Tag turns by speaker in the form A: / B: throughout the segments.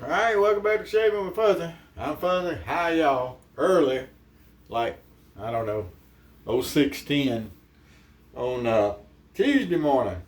A: Alright, welcome back to Shaving with Fuzzy. I'm Fuzzy. Hi y'all. Early, like, I don't know, 06:10 on Tuesday morning.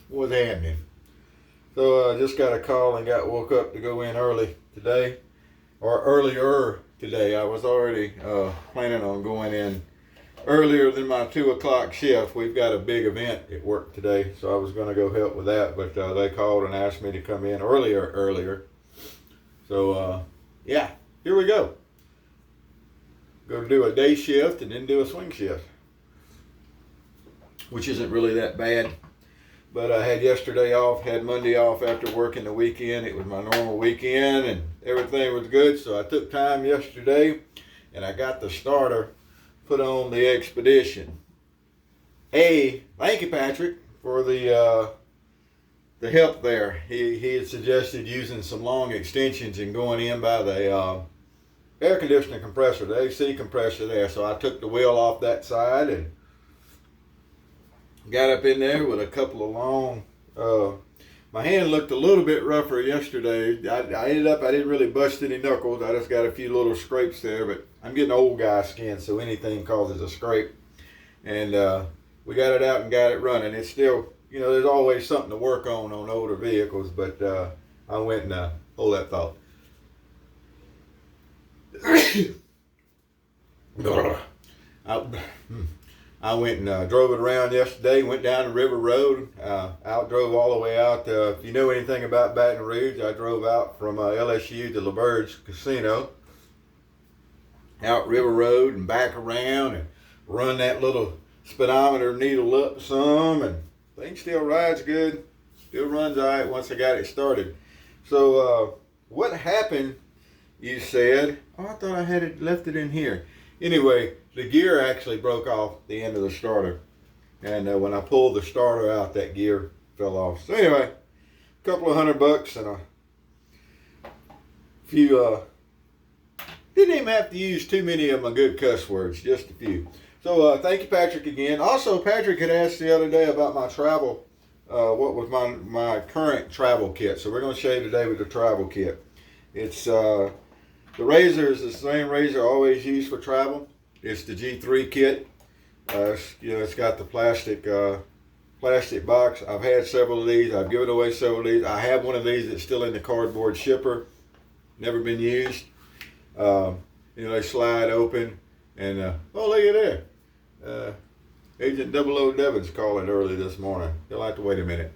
A: What's happening? So I just got a call and got woke up to go in early today, or earlier today. I was already planning on going in earlier than my 2 o'clock shift. We've got a big event at work today, so I was going to go help with that, but they called and asked me to come in earlier. So yeah, here we go. Go to do a day shift and then do a swing shift, which isn't really that bad. But I had yesterday off, had Monday off after working the weekend. It was my normal weekend and everything was good, so I took time yesterday and I got the starter put on the Expedition. Hey, thank you, Patrick, for the help there. He had suggested using some long extensions and going in by the air conditioning compressor, the AC compressor there. So I took the wheel off that side and got up in there with a couple of long, my hand looked a little bit rougher yesterday. I didn't really bust any knuckles. I just got a few little scrapes there, but I'm getting old guy skin, so anything causes a scrape. And we got it out and got it running. It's still, there's always something to work on older vehicles, but I went and, hold that thought. I went and drove it around yesterday, went down the River Road, drove all the way out. If you know anything about Baton Rouge, I drove out from LSU to LaBerge Casino, out River Road and back around and run that little speedometer needle up some, and thing still rides good, still runs all right once I got it started. So what happened, you said? Oh, I thought I had left it in here. Anyway, the gear actually broke off the end of the starter. And when I pulled the starter out, that gear fell off. So anyway, a couple of $100 and a few, didn't even have to use too many of my good cuss words, just a few. So thank you, Patrick, again. Also, Patrick had asked the other day about my travel, what was my current travel kit. So we're going to show you today with the travel kit. It's, the razor is the same razor I always use for travel. It's the G3 kit. It's got the plastic box. I've had several of these. I've given away several of these. I have one of these that's still in the cardboard shipper. Never been used. They slide open. And, oh, look at there. Agent 00 Devins called it early this morning. You'll have to wait a minute.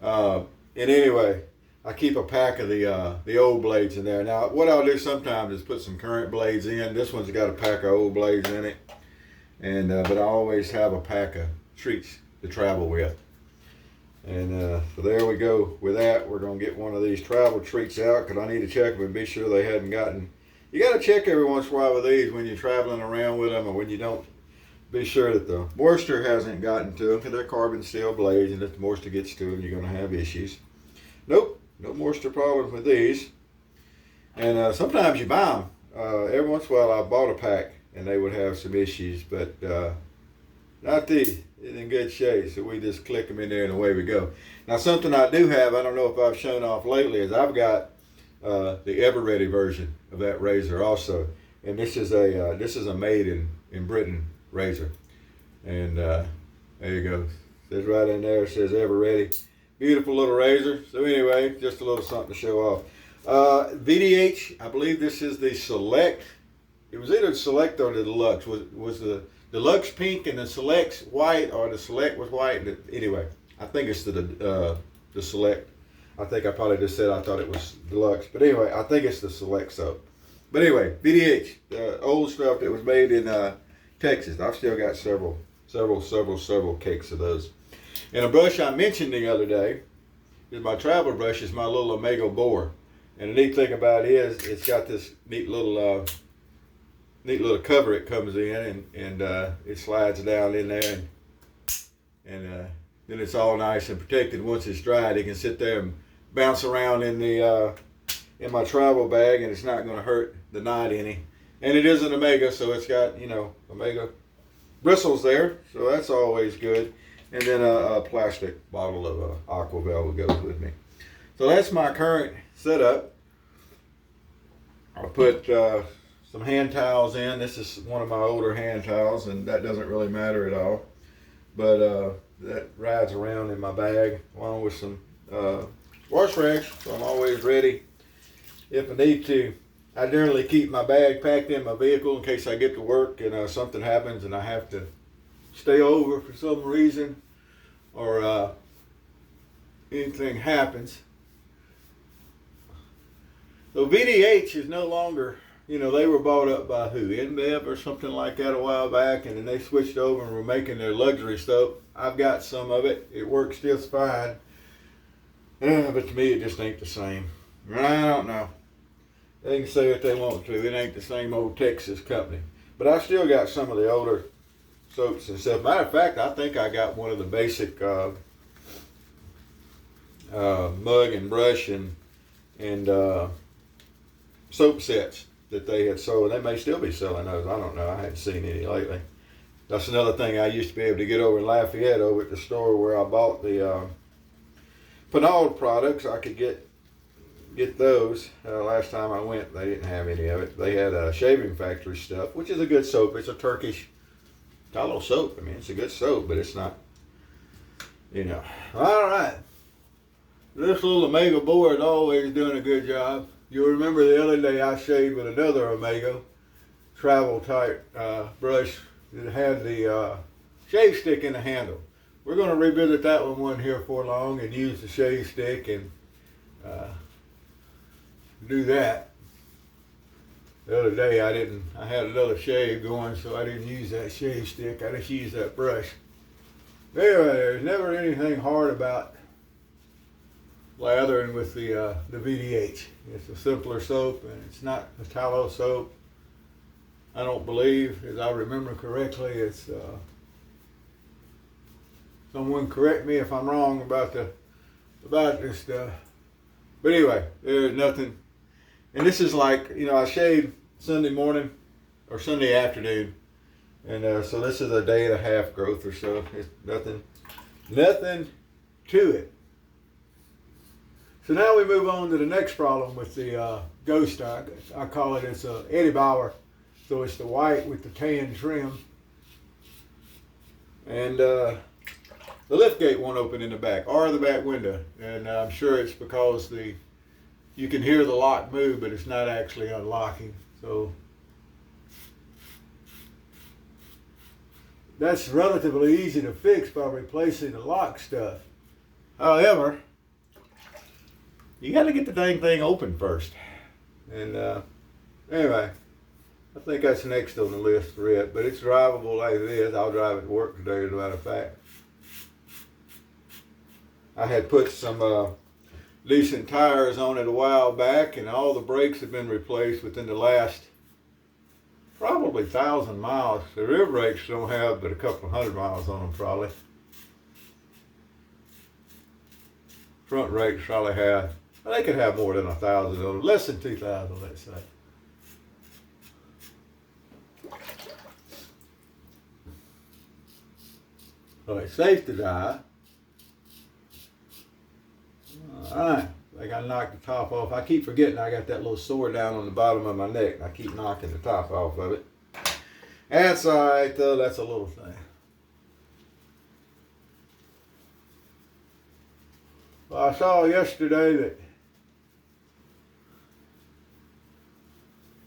A: And anyway, I keep a pack of the old blades in there. Now, what I'll do sometimes is put some current blades in. This one's got a pack of old blades in it. And but I always have a pack of treats to travel with. And so there we go with that. We're going to get one of these travel treats out because I need to check them and be sure they hadn't gotten. You got to check every once in a while with these when you're traveling around with them, or when you don't. Be sure that the moisture hasn't gotten to them, because they're carbon steel blades, and if the moisture gets to them, you're going to have issues. Nope, no moisture problems with these. And sometimes you buy them. Every once in a while I bought a pack and they would have some issues, but not these. It's in good shape, so we just click them in there and away we go. Now, something I do have, I don't know if I've shown off lately, is I've got the Ever Ready version of that razor also. And this is a made in Britain razor. And there you go. It says right in there, it says Ever Ready. Beautiful little razor. So anyway, just a little something to show off. VDH, I believe this is the Select. It was either the Select or the Deluxe. Was the Deluxe pink and the Select's white, or the Select was white? Anyway, I think it's the Select. I think I probably just said I thought it was Deluxe. But anyway, I think it's the Select soap. But anyway, VDH, the old stuff that was made in Texas. I've still got several cakes of those. And a brush I mentioned the other day is my travel brush, is my little Omega Boar. And the neat thing about it is it's got this neat little cover it comes in, and it slides down in there, and then it's all nice and protected. Once it's dried, it can sit there and bounce around in in my travel bag, and it's not going to hurt the knot any. And it is an Omega, so it's got Omega bristles there, so that's always good. And then a plastic bottle of Aqua Velva goes with me. So that's my current set up. I put some hand towels in. This is one of my older hand towels, and that doesn't really matter at all. But that rides around in my bag along with some wash rags, so I'm always ready if I need to. I generally keep my bag packed in my vehicle in case I get to work and something happens and I have to stay over for some reason, or anything happens. So VDH is no longer, they were bought up by who? InBev or something like that a while back, and then they switched over and were making their luxury soap. I've got some of it. It works just fine. But to me, it just ain't the same. I don't know. They can say what they want to. It ain't the same old Texas company. But I still got some of the older soaps and stuff. Matter of fact, I think I got one of the basic mug and brush and soap sets that they had sold. They may still be selling those. I don't know. I hadn't seen any lately. That's another thing I used to be able to get over in Lafayette, over at the store where I bought the Pinard products. I could get those. Last time I went, they didn't have any of it. They had Shaving Factory stuff, which is a good soap. It's a Turkish tallow soap. I mean, it's a good soap, but it's not, All right. This little Omega board is always doing a good job. You'll remember the other day I shaved with another Omega travel type brush that had the shave stick in the handle. We're going to revisit that one here for long and use the shave stick and do that. The other day I had another shave going, so I didn't use that shave stick. I just used that brush. Anyway, there's never anything hard about lathering with the VDH. It's a simpler soap, and it's not a tallow soap. I don't believe, as I remember correctly, it's someone correct me if I'm wrong about this stuff. But anyway, there's nothing. And this is like, I shaved Sunday morning or Sunday afternoon, and so this is a day and a half growth or so. It's nothing to it. So now we move on to the next problem with the Ghost. I call it, it's a Eddie Bauer. So it's the white with the tan trim. And the lift gate won't open in the back, or the back window. And I'm sure it's because you can hear the lock move, but it's not actually unlocking. So that's relatively easy to fix by replacing the lock stuff. However, you got to get the dang thing open first. And anyway, I think that's next on the list for it. But it's drivable like it is. I'll drive it to work today, as a matter of fact. I had put some decent tires on it a while back, and all the brakes have been replaced within the last probably 1,000 miles. The rear brakes don't have but a couple of 100 miles on them probably. Front brakes probably have, well, they could have more than 1,000 on them, less than 2,000, let's say. So it's safe to drive. Alright, I got to knock the top off. I keep forgetting I got that little sore down on the bottom of my neck, and I keep knocking the top off of it. That's alright though, that's a little thing. Well, I saw yesterday that,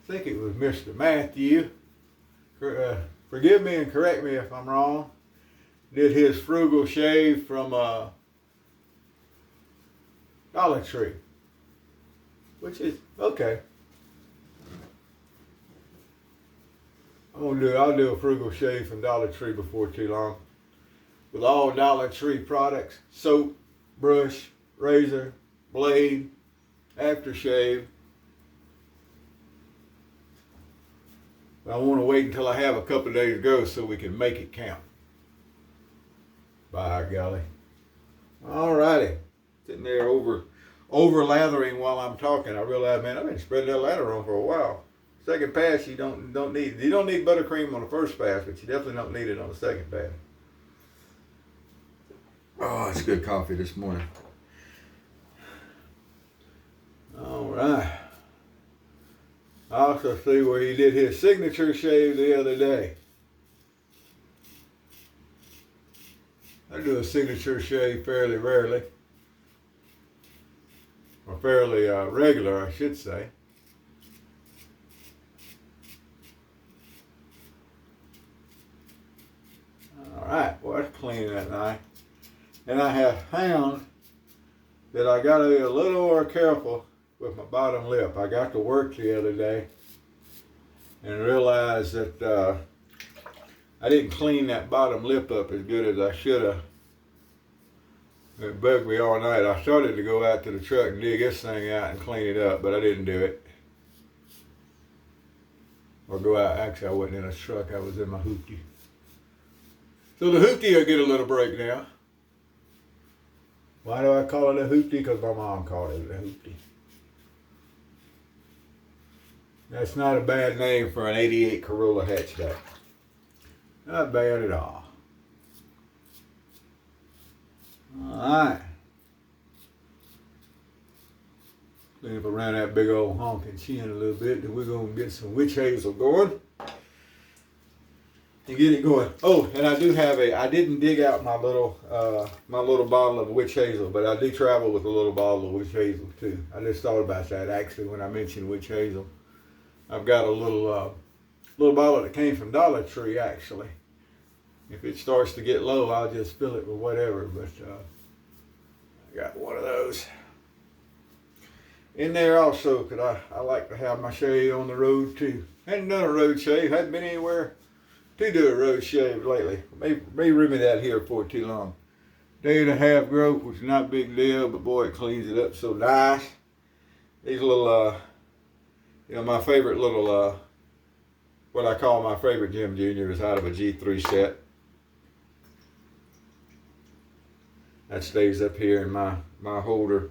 A: I think it was Mr. Matthew, forgive me and correct me if I'm wrong, did his frugal shave from Dollar Tree, which is okay. I'll do a frugal shave from Dollar Tree before too long, with all Dollar Tree products: soap, brush, razor, blade, aftershave. I want to wait until I have a couple of days to go so we can make it count. By golly. Alrighty. Sitting there over lathering while I'm talking. I realize, man, I've been spreading that lather on for a while. Second pass, you don't need buttercream on the first pass, but you definitely don't need it on the second pass. Oh, it's good coffee this morning. right. I also see where he did his signature shave the other day. I do a signature shave fairly rarely. Or fairly regular, I should say. Alright, well that's clean that night. And I have found that I got to be a little more careful with my bottom lip. I got to work the other day and realized that I didn't clean that bottom lip up as good as I should have. It bugged me all night. I started to go out to the truck and dig this thing out and clean it up, but I didn't do it. Or go out, actually I wasn't in a truck, I was in my hoopty. So the hoopty will get a little break now. Why do I call it a hoopty? Because my mom called it a hoopty. That's not a bad name for an 88 Corolla hatchback. Not bad at all. Alright. Clean up around that big old honking chin a little bit, then we're going to get some witch hazel going. And get it going. Oh, and I do have I didn't dig out my little bottle of witch hazel, but I do travel with a little bottle of witch hazel too. I just thought about that actually when I mentioned witch hazel. I've got a little bottle that came from Dollar Tree actually. If it starts to get low, I'll just fill it with whatever, but I got one of those. In there also, because I like to have my shave on the road too. Hadn't done a road shave, hadn't been anywhere to do a road shave lately. May rim it out here for too long. Day and a half growth, which is not a big deal, but boy, it cleans it up so nice. These little, my favorite little, what I call my favorite Jim Jr. is out of a G3 set. That stays up here in my holder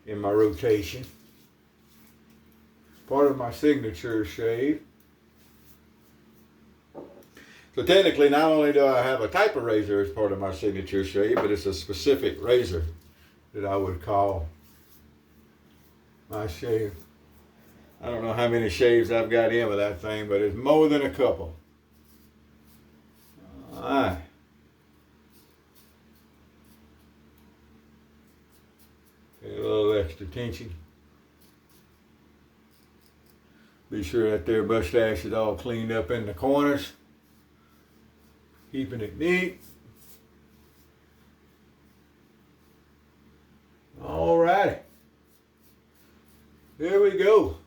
A: in my rotation. Part of my signature shave. So technically, not only do I have a type of razor as part of my signature shave, but it's a specific razor that I would call my shave. I don't know how many shaves I've got in with that thing, but it's more than a couple. All right. A little extra tension. Be sure that their mustache is all cleaned up in the corners. Keeping it neat. All righty. There we go.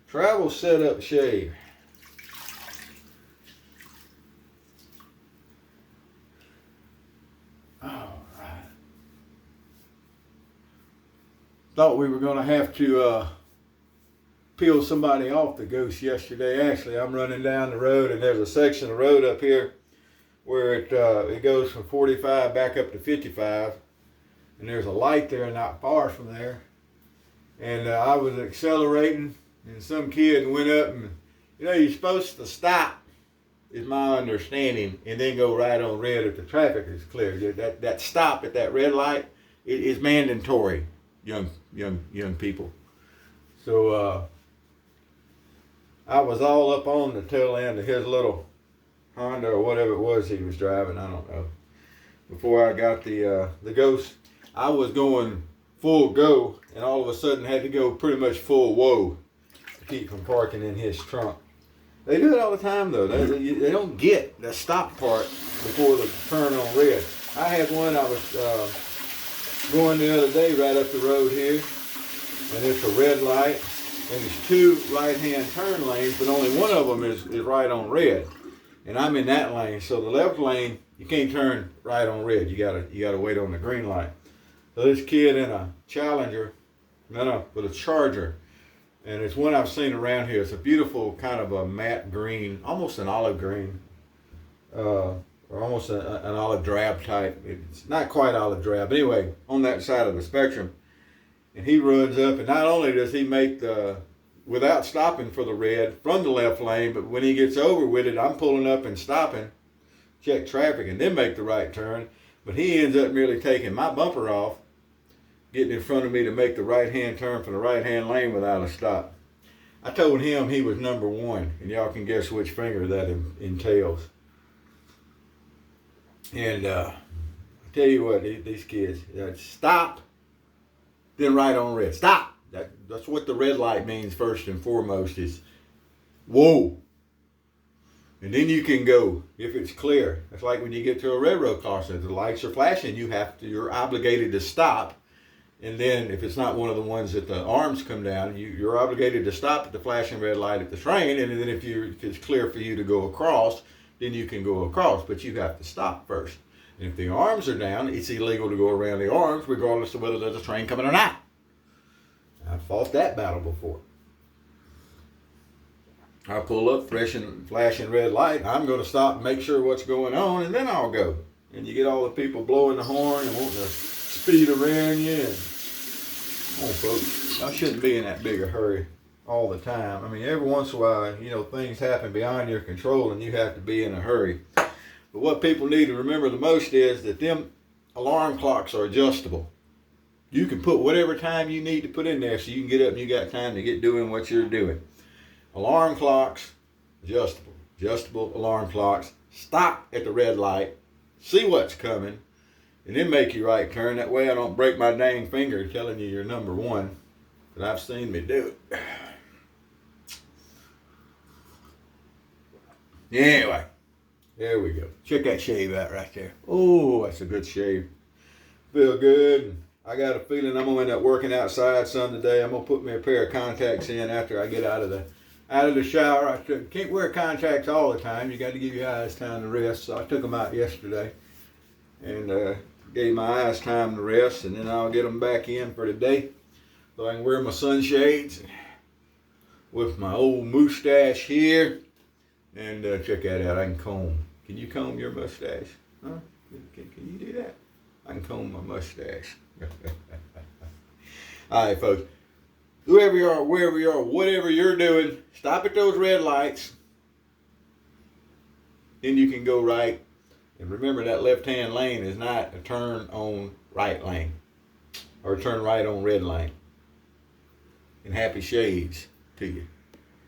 A: Travel setup shave. All right. Thought we were going to have to peel somebody off the ghost yesterday. Actually, I'm running down the road and there's a section of road up here where it goes from 45 back up to 55, and there's a light there not far from there. And I was accelerating, and some kid went up and, you're supposed to stop, is my understanding, and then go right on red if the traffic is clear. That stop at that red light is mandatory, young people. So I was all up on the tail end of his little Honda or whatever it was he was driving, I don't know. Before I got the Ghost, I was going full go, and all of a sudden had to go pretty much full whoa to keep from parking in his trunk. They do it all the time though. They don't get the stop part before the turn on red. I had one, I was going the other day right up the road here, and it's a red light, and it's two right-hand turn lanes, but only one of them is right on red. And I'm in that lane, so the left lane, you can't turn right on red. You gotta wait on the green light. So this kid in a Challenger, with a Charger, and it's one I've seen around here. It's a beautiful kind of a matte green, almost an olive green, or almost an olive drab type. It's not quite olive drab, but anyway, on that side of the spectrum. And he runs up, and not only does he make without stopping for the red from the left lane, but when he gets over with it, I'm pulling up and stopping, check traffic, and then make the right turn. But he ends up merely taking my bumper off getting in front of me to make the right-hand turn from the right-hand lane without a stop. I told him he was number one, and y'all can guess which finger that entails. And I tell you what, these kids, stop, then right on red. Stop. That's what the red light means first and foremost is, whoa. And then you can go if it's clear. It's like when you get to a railroad crossing, if the lights are flashing, you're obligated to stop. And then if it's not one of the ones that the arms come down, you're obligated to stop at the flashing red light at the train. And then if it's clear for you to go across, then you can go across. But you have to stop first. And if the arms are down, it's illegal to go around the arms regardless of whether there's a train coming or not. I've fought that battle before. I pull up, flashing red light. I'm going to stop and make sure what's going on, and then I'll go. And you get all the people blowing the horn and wanting to speed around you. And, oh, folks, I shouldn't be in that big a hurry all the time. I mean, every once in a while, things happen beyond your control, and you have to be in a hurry. But what people need to remember the most is that them alarm clocks are adjustable. You can put whatever time you need to put in there so you can get up and you got time to get doing what you're doing. Alarm clocks, adjustable alarm clocks. Stop at the red light, see what's coming, and then make your right turn. That way I don't break my dang finger telling you you're number one, but I've seen me do it. Anyway, there we go. Check that shave out right there. Oh, that's a good shave. Feel good. I got a feeling I'm gonna end up working outside some today. I'm gonna put me a pair of contacts in after I get out of the shower. I can't wear contacts all the time. You got to give your eyes time to rest. So I took them out yesterday and gave my eyes time to rest, and then I'll get them back in for today so I can wear my sunshades with my old mustache here. And check that out. I can comb. Can you comb your mustache? Huh? Can you do that? I can comb my mustache. All right, folks. Whoever you are, wherever you are, whatever you're doing, stop at those red lights. Then you can go right. And remember that left-hand lane is not a turn on right lane or a turn right on red lane. And happy shades to you.